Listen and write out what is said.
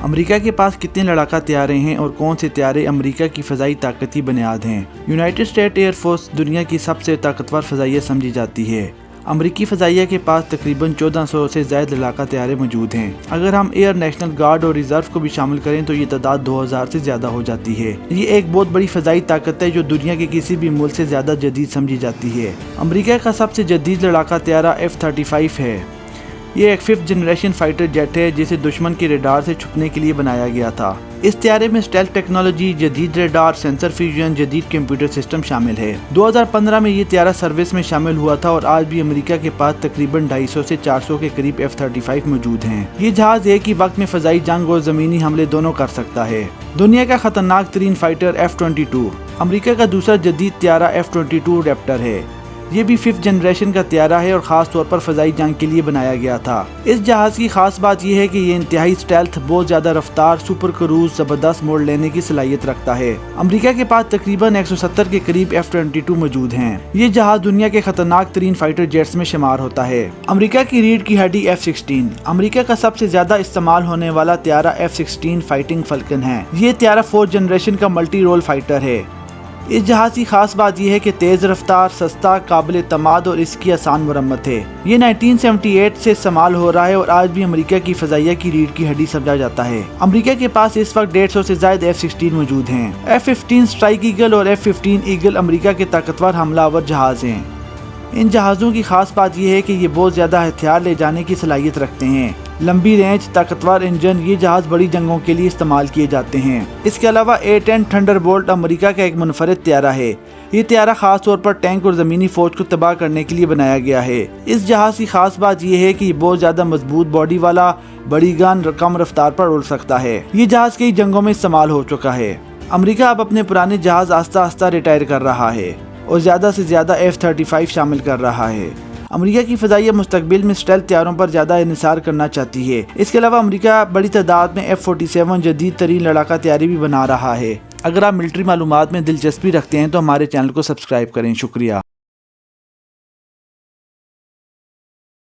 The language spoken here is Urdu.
امریکہ کے پاس کتنے لڑاکا طیارے ہیں اور کون سے طیارے امریکہ کی فضائی طاقت کی بنیاد ہیں؟ یونائٹڈ اسٹیٹ ایئر فورس دنیا کی سب سے طاقتور فضائیہ سمجھی جاتی ہے۔ امریکی فضائیہ کے پاس تقریباً 1400 سے زائد لڑاکا طیارے موجود ہیں۔ اگر ہم ایئر نیشنل گارڈ اور ریزرو کو بھی شامل کریں تو یہ تعداد 2000 سے زیادہ ہو جاتی ہے۔ یہ ایک بہت بڑی فضائی طاقت ہے جو دنیا کے کسی بھی ملک سے زیادہ جدید سمجھی جاتی ہے۔ امریکہ کا سب سے جدید لڑاکا طیارہ F-35 ہے۔ یہ ایک 5th جنریشن فائٹر جیٹ ہے جسے دشمن کے ریڈار سے چھپنے کے لیے بنایا گیا تھا۔ اس طیارے میں اسٹیلتھ ٹیکنالوجی، جدید ریڈار، سینسر فیوژن، جدید کمپیوٹر سسٹم شامل ہے۔ 2015 میں یہ طیارہ سروس میں شامل ہوا تھا اور آج بھی امریکہ کے پاس تقریباً 250 سے 400 کے قریب F-35 موجود ہیں۔ یہ جہاز ایک ہی وقت میں فضائی جنگ اور زمینی حملے دونوں کر سکتا ہے۔ دنیا کا خطرناک ترین فائٹر F-22 امریکہ کا دوسرا جدید طیارہ F-22 ریپٹر ہے۔ یہ بھی 5th جنریشن کا طیارہ ہے اور خاص طور پر فضائی جنگ کے لیے بنایا گیا تھا۔ اس جہاز کی خاص بات یہ ہے کہ یہ انتہائی اسٹیلتھ، بہت زیادہ رفتار، سپر کروز، زبردست موڑ لینے کی صلاحیت رکھتا ہے۔ امریکہ کے پاس تقریباً 170 کے قریب F-22 موجود ہیں۔ یہ جہاز دنیا کے خطرناک ترین فائٹر جیٹس میں شمار ہوتا ہے۔ امریکہ کی ریڑھ کی ہڈی F-16 امریکہ کا سب سے زیادہ استعمال ہونے والا طیارہ F-16 فائٹنگ فلکن ہے۔ یہ طیارہ 4th جنریشن کا ملٹی رول فائٹر ہے۔ اس جہاز کی خاص بات یہ ہے کہ تیز رفتار، سستا، قابل اعتماد اور اس کی آسان مرمت ہے۔ یہ 1978 سے استعمال ہو رہا ہے اور آج بھی امریکہ کی فضائیہ کی ریڑھ کی ہڈی سمجھا جاتا ہے۔ امریکہ کے پاس اس وقت 150 سے زائد F-16 موجود ہیں۔ F-15 اسٹرائک ایگل اور F-15 ایگل امریکہ کے طاقتور حملہ آور جہاز ہیں۔ ان جہازوں کی خاص بات یہ ہے کہ یہ بہت زیادہ ہتھیار لے جانے کی صلاحیت رکھتے ہیں۔ لمبی رینج، طاقتور انجن، یہ جہاز بڑی جنگوں کے لیے استعمال کیے جاتے ہیں۔ اس کے علاوہ A-10 تھنڈر بولٹ امریکہ کا ایک منفرد طیارہ ہے۔ یہ طیارہ خاص طور پر ٹینک اور زمینی فوج کو تباہ کرنے کے لیے بنایا گیا ہے۔ اس جہاز کی خاص بات یہ ہے کہ یہ بہت زیادہ مضبوط باڈی والا، بڑی گن، کم رفتار پر اڑ سکتا ہے۔ یہ جہاز کئی جنگوں میں استعمال ہو چکا ہے۔ امریکہ اب اپنے پرانے جہاز آہستہ آہستہ ریٹائر کر رہا ہے اور زیادہ سے زیادہ F-35 شامل کر رہا ہے۔ امریکہ کی فضائیہ مستقبل میں اسٹیلتھ طیاروں پر زیادہ انحصار کرنا چاہتی ہے۔ اس کے علاوہ امریکہ بڑی تعداد میں F-47 جدید ترین لڑاکا طیارے بھی بنا رہا ہے۔ اگر آپ ملٹری معلومات میں دلچسپی رکھتے ہیں تو ہمارے چینل کو سبسکرائب کریں۔ شکریہ۔